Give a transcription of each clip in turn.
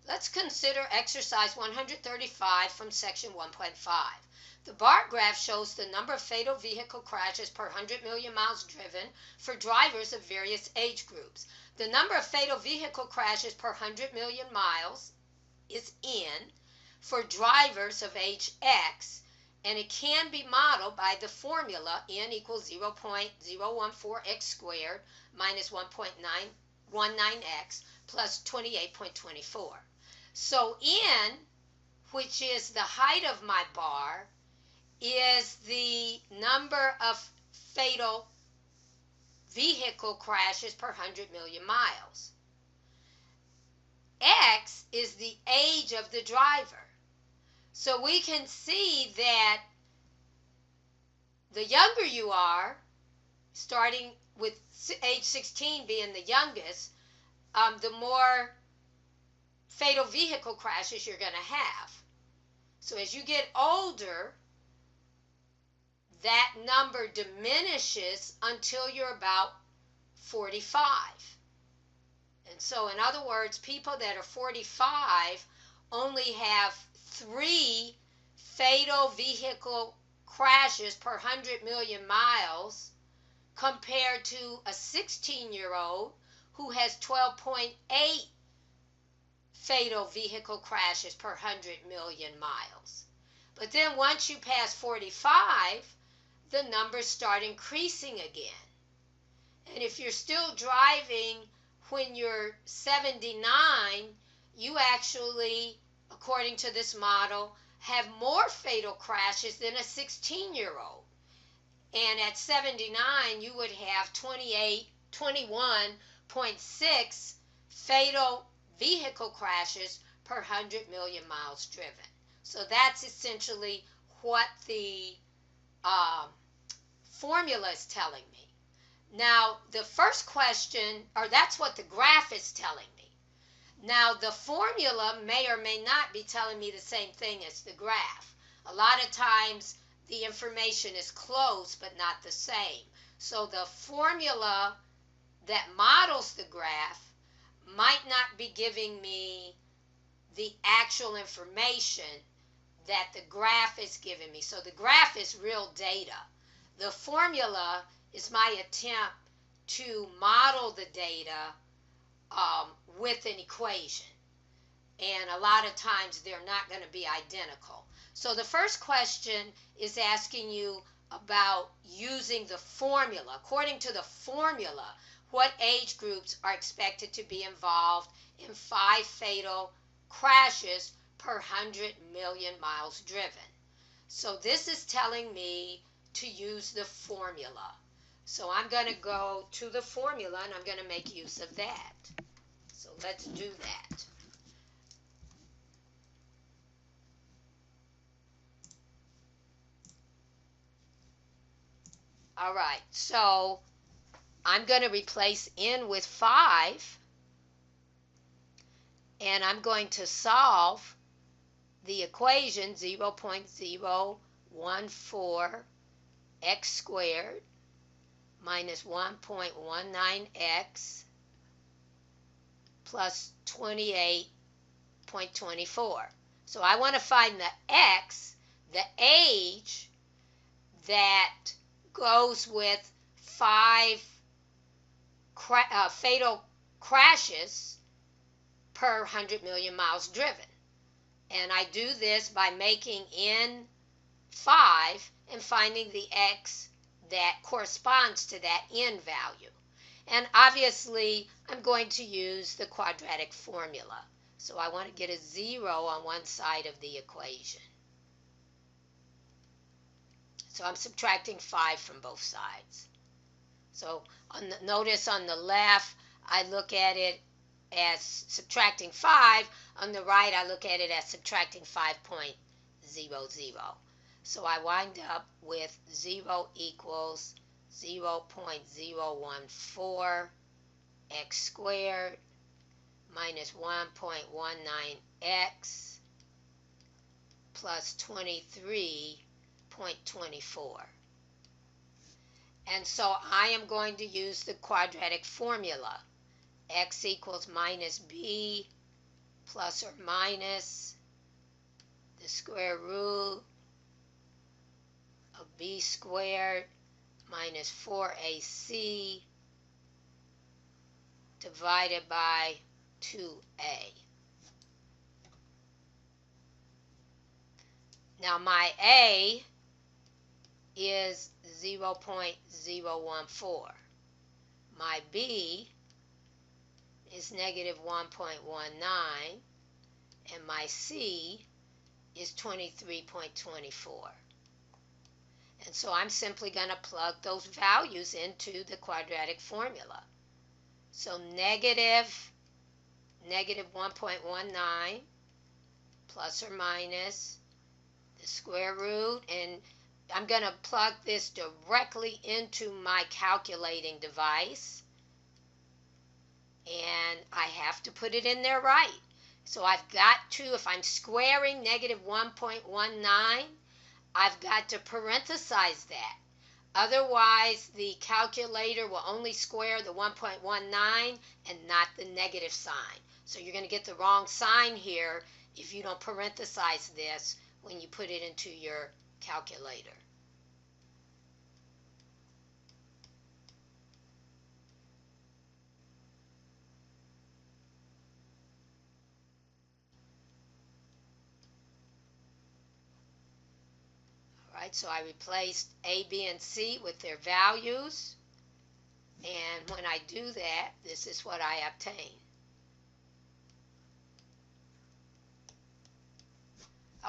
Let's consider exercise 135 from section 1.5. The bar graph shows the number of fatal vehicle crashes per 100 million miles driven for drivers of various age groups. The number of fatal vehicle crashes per 100 million miles is N for drivers of age X, and it can be modeled by the formula N equals 0.014x squared minus 1.919x plus 28.24. So N, which is the height of my bar, is the number of fatal vehicle crashes per 100 million miles. X is the age of the driver. So we can see that the younger you are, starting with age 16 being the youngest, the more fatal vehicle crashes you're going to have. So as you get older, that number diminishes until you're about 45. And so in other words, people that are 45 only have 3 fatal vehicle crashes per 100 million miles compared to a 16-year-old who has 12.8 fatal vehicle crashes per 100 million miles. But then once you pass 45, the numbers start increasing again. And if you're still driving when you're 79, you actually, according to this model, have more fatal crashes than a 16-year-old. And at 79, you would have 21.6 fatal vehicle crashes per 100 million miles driven. So that's essentially what the formula is telling me. Now, the first question, or that's what the graph is telling me. Now, the formula may or may not be telling me the same thing as the graph. A lot of times, the information is close but not the same. So the formula that models the graph might not be giving me the actual information that the graph is giving me. So the graph is real data. The formula is my attempt to model the data with an equation. And a lot of times they're not going to be identical. So the first question is asking you about using the formula. According to the formula, what age groups are expected to be involved in 5 fatal crashes per 100 million miles driven? So this is telling me to use the formula. So I'm going to go to the formula and I'm going to make use of that. So let's do that. All right, so I'm going to replace n with 5, and I'm going to solve the equation 0.014 x squared minus 1.19x plus 28.24. So I want to find the x, the age that goes with 5 fatal crashes per 100 million miles driven. And I do this by making n 5 and finding the x that corresponds to that n value. And obviously, I'm going to use the quadratic formula. So I want to get a 0 on one side of the equation. So I'm subtracting 5 from both sides. So notice on the left, I look at it as subtracting 5. On the right, I look at it as subtracting 5.00. So I wind up with 0 equals 0.014 x squared minus 1.19x plus 23.24. And so I am going to use the quadratic formula. X equals minus b plus or minus the square root of b squared minus 4ac divided by 2a. Now my a is 0.014. My b is negative 1.19, and my c is 23.24. And so I'm simply going to plug those values into the quadratic formula. So negative 1.19 plus or minus the square root, and I'm going to plug this directly into my calculating device, and I have to put it in there right. So I've got to, if I'm squaring negative 1.19, I've got to parenthesize that. Otherwise, the calculator will only square the 1.19 and not the negative sign. So you're going to get the wrong sign here if you don't parenthesize this when you put it into your calculator. Right, so I replaced A, B, and C with their values, and when I do that, this is what I obtain.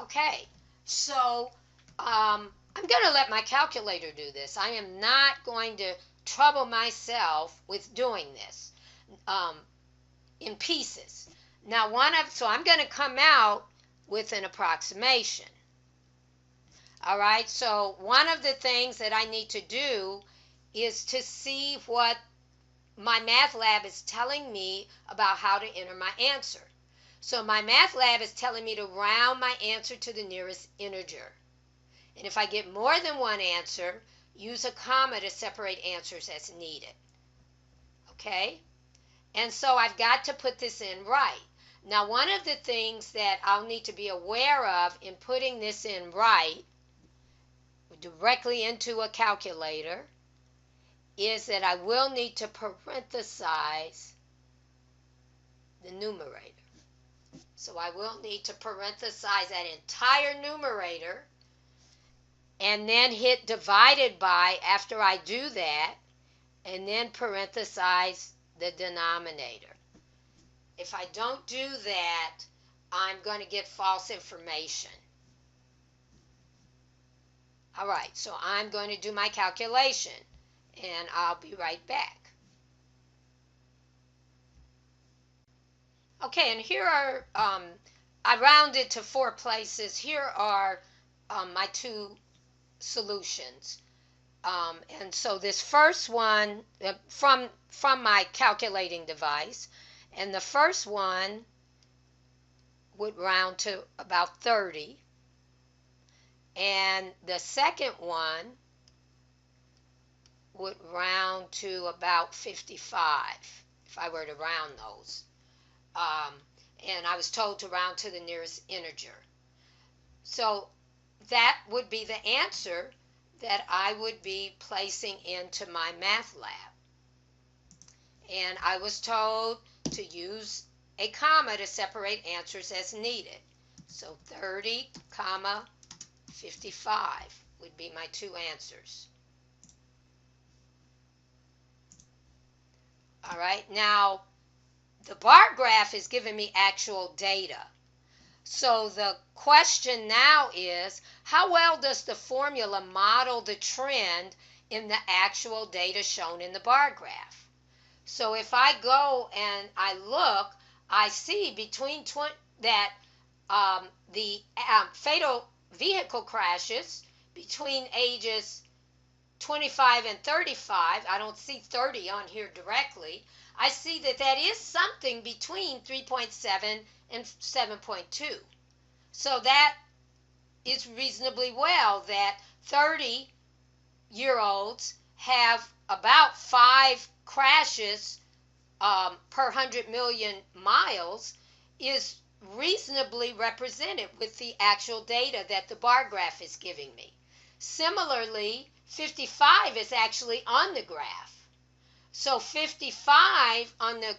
Okay, so I'm going to let my calculator do this. I am not going to trouble myself with doing this in pieces. Now, so I'm going to come out with an approximation. All right, so one of the things that I need to do is to see what my math lab is telling me about how to enter my answer. So my math lab is telling me to round my answer to the nearest integer. And if I get more than one answer, use a comma to separate answers as needed. Okay? And so I've got to put this in right. Now, one of the things that I'll need to be aware of in putting this in right directly into a calculator is that I will need to parenthesize the numerator. So I will need to parenthesize that entire numerator and then hit divided by after I do that, and then parenthesize the denominator. If I don't do that, I'm going to get false information. All right, so I'm going to do my calculation, and I'll be right back. Okay, and here are, I rounded to 4 places. Here are my 2 solutions. And so this first one, from my calculating device, and the first one would round to about 30. And the second one would round to about 55, if I were to round those. And I was told to round to the nearest integer. So that would be the answer that I would be placing into my math lab. And I was told to use a comma to separate answers as needed. So 30, comma, 55 would be my 2 answers. All right, now the bar graph is giving me actual data. So the question now is, how well does the formula model the trend in the actual data shown in the bar graph? So if I go and I look, I see between that the fatal vehicle crashes between ages 25 and 35, I don't see 30 on here directly, I see that that is something between 3.7 and 7.2. So that is reasonably well that 30-year-olds have about 5 crashes per 100 million miles is reasonably represented with the actual data that the bar graph is giving me. Similarly, 55 is actually on the graph. So 55 on the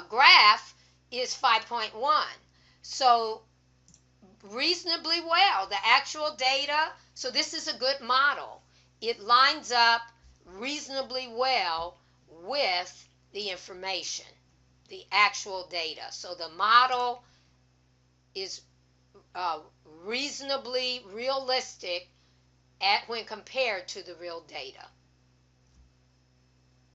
graph is 5.1. So reasonably well, the actual data, so this is a good model. It lines up reasonably well with the information, the actual data. So the model is reasonably realistic when compared to the real data.